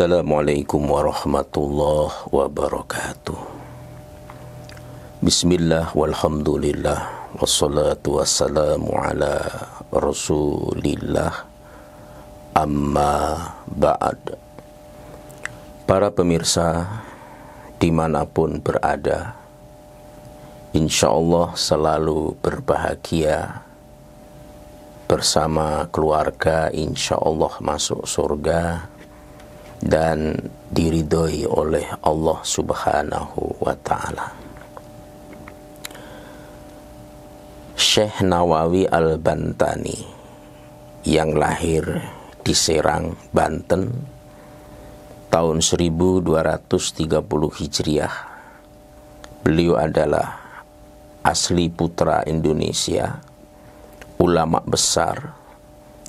Assalamualaikum warahmatullahi wabarakatuh. Bismillah walhamdulillah wassalatu wassalamu ala rasulillah, amma ba'd. Para pemirsa dimanapun berada, insyaallah selalu berbahagia bersama keluarga, insyaallah masuk surga dan diridhoi oleh Allah Subhanahu wa ta'ala. Syekh Nawawi Al-Bantani yang lahir di Serang, Banten tahun 1230 Hijriah. Beliau adalah asli putra Indonesia, ulama besar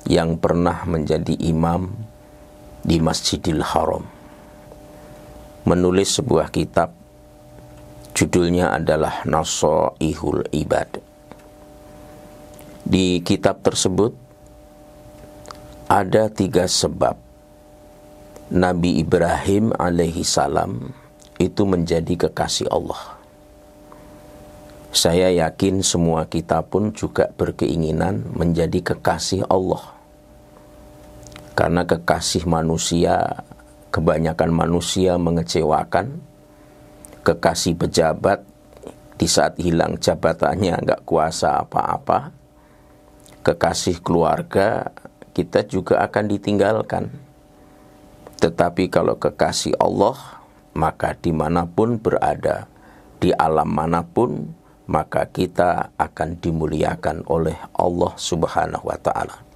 yang pernah menjadi imam di Masjidil Haram. Menulis sebuah kitab, judulnya adalah Nasaihul Ibad. Di kitab tersebut ada 3 sebab Nabi Ibrahim alaihi salam itu menjadi kekasih Allah. Saya yakin semua kita pun juga berkeinginan menjadi kekasih Allah. Karena kekasih manusia, kebanyakan manusia mengecewakan. Kekasih pejabat di saat hilang jabatannya nggak kuasa apa-apa. Kekasih keluarga kita juga akan ditinggalkan. Tetapi kalau kekasih Allah, maka dimanapun berada, di alam manapun, maka kita akan dimuliakan oleh Allah Subhanahu wa ta'ala.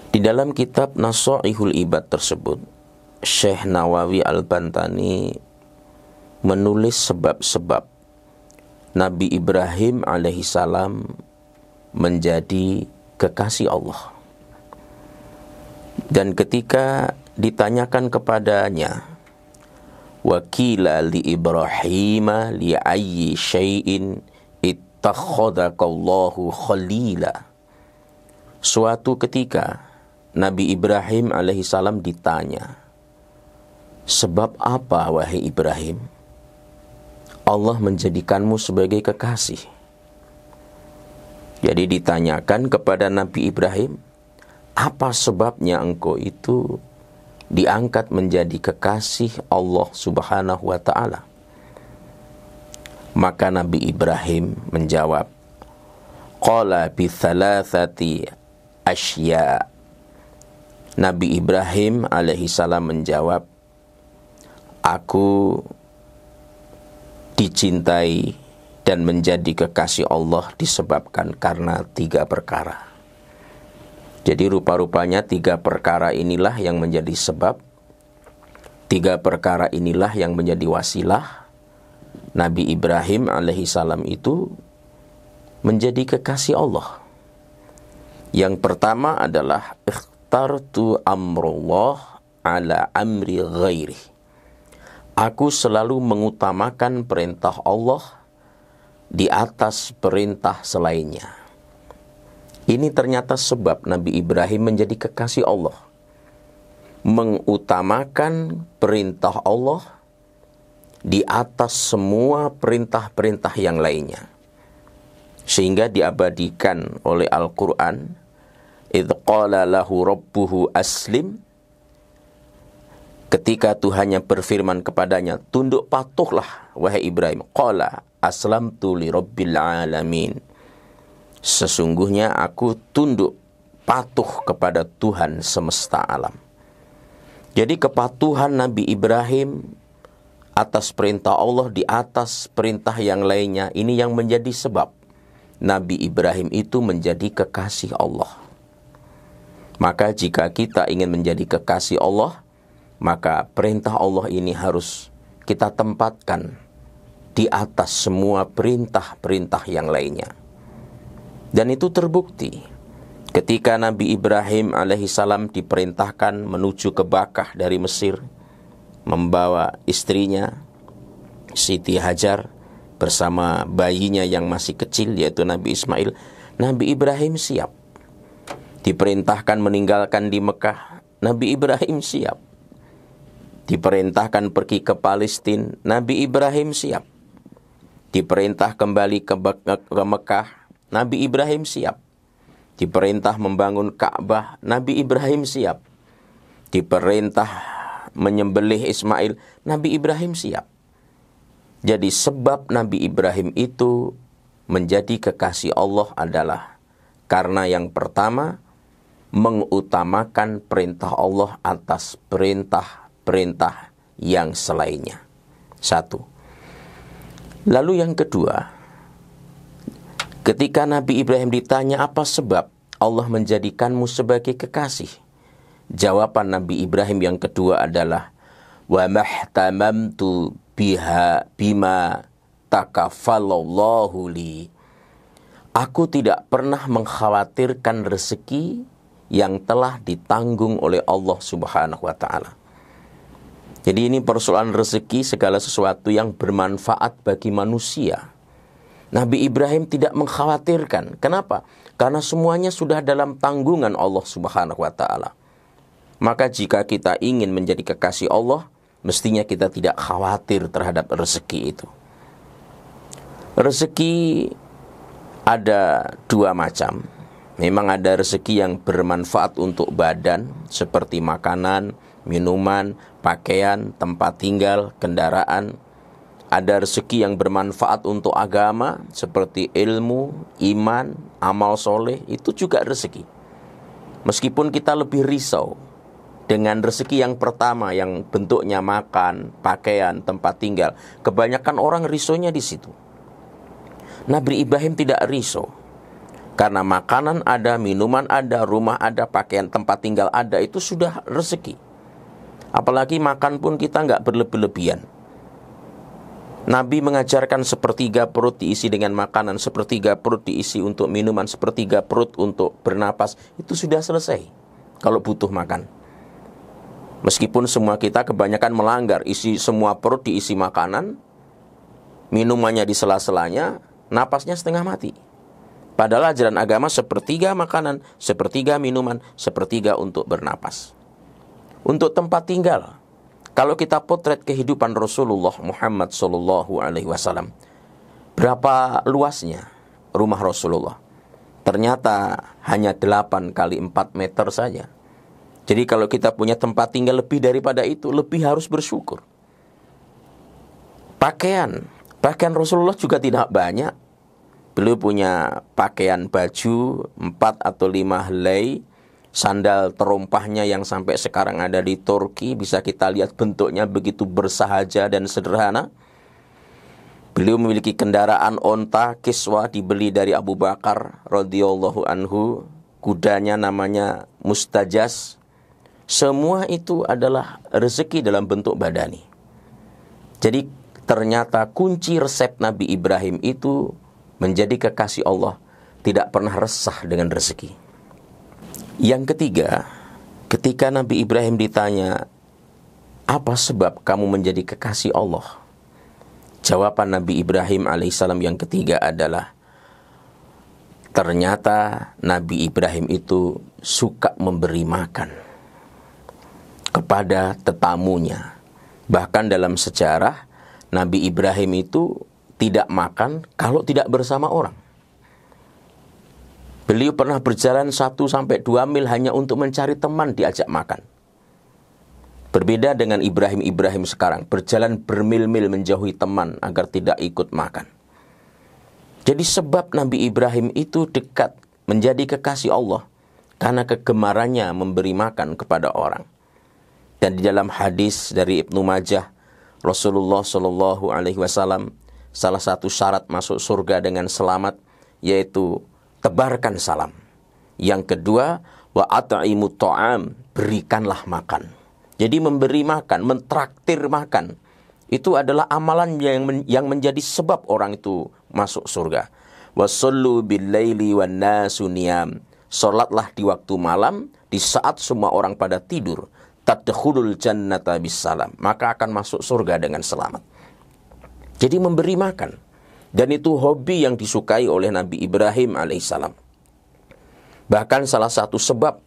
Di dalam kitab Nasaihul Ibad tersebut, Syekh Nawawi Al-Bantani menulis sebab-sebab Nabi Ibrahim alaihissalam menjadi kekasih Allah. Dan ketika ditanyakan kepadanya, Wakila li Ibrahim li ayyi syai'in ittakhadhakallahu khalila. Suatu ketika Nabi Ibrahim alaihissalam ditanya, sebab apa wahai Ibrahim Allah menjadikanmu sebagai kekasih? Jadi ditanyakan kepada Nabi Ibrahim, apa sebabnya engkau itu diangkat menjadi kekasih Allah Subhanahu wa ta'ala? Maka Nabi Ibrahim menjawab, Qala bi thalathati asya. Nabi Ibrahim alaihissalam menjawab, aku dicintai dan menjadi kekasih Allah disebabkan karena 3 perkara. Jadi rupa-rupanya 3 perkara inilah yang menjadi sebab, 3 perkara inilah yang menjadi wasilah Nabi Ibrahim alaihissalam itu menjadi kekasih Allah. Yang pertama adalah ikhtartu amrullah ala amri ghairi. Aku selalu mengutamakan perintah Allah di atas perintah selainnya. Ini ternyata sebab Nabi Ibrahim menjadi kekasih Allah. Mengutamakan perintah Allah di atas semua perintah-perintah yang lainnya. Sehingga diabadikan oleh Al-Quran, idh qala lahu rabbuhu aslim. Ketika Tuhannya berfirman kepadanya, tunduk patuhlah wahai Ibrahim. Qala aslamtu li rabbil alamin. Sesungguhnya aku tunduk patuh kepada Tuhan semesta alam. Jadi kepatuhan Nabi Ibrahim atas perintah Allah di atas perintah yang lainnya, ini yang menjadi sebab Nabi Ibrahim itu menjadi kekasih Allah. Maka jika kita ingin menjadi kekasih Allah, maka perintah Allah ini harus kita tempatkan di atas semua perintah-perintah yang lainnya. Dan itu terbukti ketika Nabi Ibrahim alaihissalam diperintahkan menuju ke Bakkah dari Mesir, membawa istrinya Siti Hajar bersama bayinya yang masih kecil yaitu Nabi Ismail. Nabi Ibrahim siap. Diperintahkan meninggalkan di Mekah, Nabi Ibrahim siap. Diperintahkan pergi ke Palestina, Nabi Ibrahim siap. Diperintah kembali ke Mekah, Nabi Ibrahim siap. Diperintah membangun Ka'bah, Nabi Ibrahim siap. Diperintah menyembelih Ismail, Nabi Ibrahim siap. Jadi sebab Nabi Ibrahim itu menjadi kekasih Allah adalah karena yang pertama, mengutamakan perintah Allah atas perintah yang selainnya. Satu. Lalu yang kedua, ketika Nabi Ibrahim ditanya apa sebab Allah menjadikanmu sebagai kekasih, jawaban Nabi Ibrahim yang kedua adalah wa mahtamamtu biha bima takaffalallahu li. Aku tidak pernah mengkhawatirkan rezeki yang telah ditanggung oleh Allah Subhanahu wa ta'ala. Jadi ini persoalan rezeki, segala sesuatu yang bermanfaat bagi manusia. Nabi Ibrahim tidak mengkhawatirkan. Kenapa? Karena semuanya sudah dalam tanggungan Allah Subhanahu wa ta'ala. Maka jika kita ingin menjadi kekasih Allah, mestinya kita tidak khawatir terhadap rezeki itu. Rezeki ada dua macam. Memang ada rezeki yang bermanfaat untuk badan, seperti makanan, minuman, pakaian, tempat tinggal, kendaraan. Ada rezeki yang bermanfaat untuk agama, seperti ilmu, iman, amal soleh, itu juga rezeki. Meskipun kita lebih risau dengan rezeki yang pertama, yang bentuknya makan, pakaian, tempat tinggal. Kebanyakan orang risaunya di situ. Nabi Ibrahim tidak risau. Karena makanan ada, minuman ada, rumah ada, pakaian, tempat tinggal ada, itu sudah rezeki. Apalagi makan pun kita nggak berlebih-lebihan. Nabi mengajarkan sepertiga perut diisi dengan makanan, sepertiga perut diisi untuk minuman, sepertiga perut untuk bernapas. Itu sudah selesai kalau butuh makan. Meskipun semua kita kebanyakan melanggar, isi semua perut diisi makanan, minumannya di sela-selanya, napasnya setengah mati. Padahal ajaran agama sepertiga makanan, sepertiga minuman, sepertiga untuk bernapas. Untuk tempat tinggal, kalau kita potret kehidupan Rasulullah Muhammad SAW, berapa luasnya rumah Rasulullah? Ternyata hanya 8 kali 4 meter saja. Jadi kalau kita punya tempat tinggal lebih daripada itu, lebih harus bersyukur. Pakaian Rasulullah juga tidak banyak. Beliau punya pakaian baju 4 atau 5 helai, sandal terompahnya yang sampai sekarang ada di Turki, bisa kita lihat bentuknya begitu bersahaja dan sederhana. Beliau memiliki kendaraan onta kiswa dibeli dari Abu Bakar radhiyallahu anhu, kudanya namanya Mustajaz. Semua itu adalah rezeki dalam bentuk badani. Jadi ternyata kunci resep Nabi Ibrahim itu menjadi kekasih Allah, tidak pernah resah dengan rezeki. Yang ketiga, ketika Nabi Ibrahim ditanya, apa sebab kamu menjadi kekasih Allah? Jawaban Nabi Ibrahim alaihissalam yang ketiga adalah, ternyata Nabi Ibrahim itu suka memberi makan kepada tetamunya. Bahkan dalam sejarah, Nabi Ibrahim itu tidak makan kalau tidak bersama orang. Beliau pernah berjalan 1-2 mil hanya untuk mencari teman diajak makan. Berbeda dengan Ibrahim sekarang, berjalan bermil-mil menjauhi teman agar tidak ikut makan. Jadi sebab Nabi Ibrahim itu dekat menjadi kekasih Allah karena kegemarannya memberi makan kepada orang. Dan di dalam hadis dari Ibnu Majah, Rasulullah SAW, salah satu syarat masuk surga dengan selamat yaitu tebarkan salam. Yang kedua, wa at'imu ta'am, berikanlah makan. Jadi memberi makan, mentraktir makan, itu adalah amalan yang menjadi sebab orang itu masuk surga. Wa sallu bil laili wan nasu niyam. Salatlah di waktu malam, di saat semua orang pada tidur. Tadkhulul jannata bisalam, maka akan masuk surga dengan selamat. Jadi memberi makan. Dan itu hobi yang disukai oleh Nabi Ibrahim alaihissalam. Bahkan salah satu sebab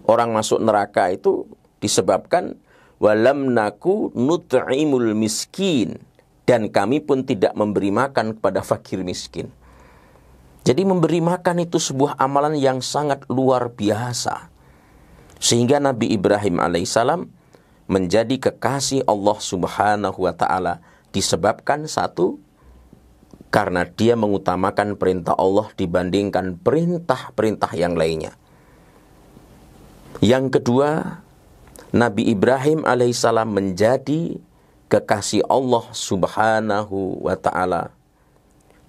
orang masuk neraka itu disebabkan wa lam naku nut'imul miskin, dan kami pun tidak memberi makan kepada fakir miskin. Jadi memberi makan itu sebuah amalan yang sangat luar biasa. Sehingga Nabi Ibrahim alaihissalam menjadi kekasih Allah Subhanahu wa ta'ala disebabkan satu, karena dia mengutamakan perintah Allah dibandingkan perintah-perintah yang lainnya. Yang kedua, Nabi Ibrahim alaihissalam menjadi kekasih Allah Subhanahu wa ta'ala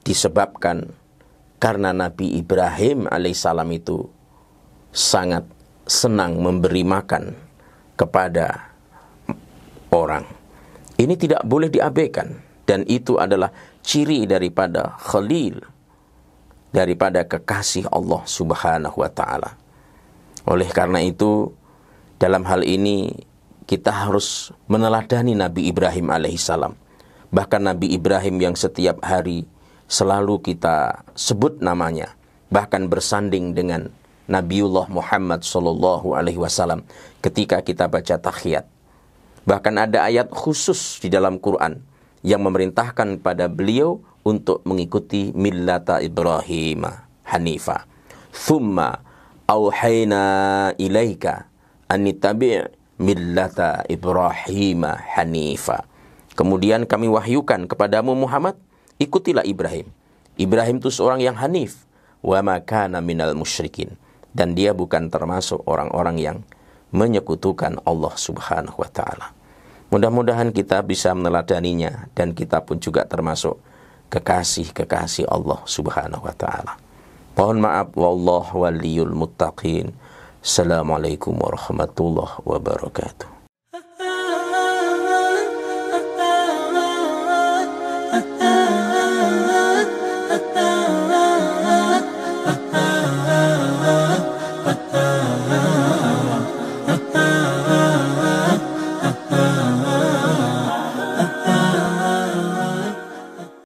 disebabkan karena Nabi Ibrahim alaihissalam itu sangat senang memberi makan kepada orang. Ini tidak boleh diabaikan, dan itu adalah ciri daripada khalil, daripada kekasih Allah Subhanahu wa ta'ala. Oleh karena itu, dalam hal ini kita harus meneladani Nabi Ibrahim alaihissalam. Bahkan Nabi Ibrahim yang setiap hari selalu kita sebut namanya, bahkan bersanding dengan Nabiullah Muhammad sallallahu alaihi wasallam ketika kita baca tahiyat. Bahkan ada ayat khusus di dalam Quran yang memerintahkan pada beliau untuk mengikuti millata Ibrahim hanifa. Thumma auhayna ilaika anittabi' millata Ibrahim hanifa. Kemudian kami wahyukan kepadamu Muhammad, ikutilah Ibrahim. Ibrahim itu seorang yang hanif, wa ma kana minal musyrikin, dan dia bukan termasuk orang-orang yang menyekutukan Allah Subhanahu wa ta'ala. Mudah-mudahan kita bisa meneladaninya, dan kita pun juga termasuk kekasih-kekasih Allah Subhanahu wa ta'ala. Mohon maaf, wallahu waliyul muttaqin. Assalamualaikum warahmatullahi wabarakatuh.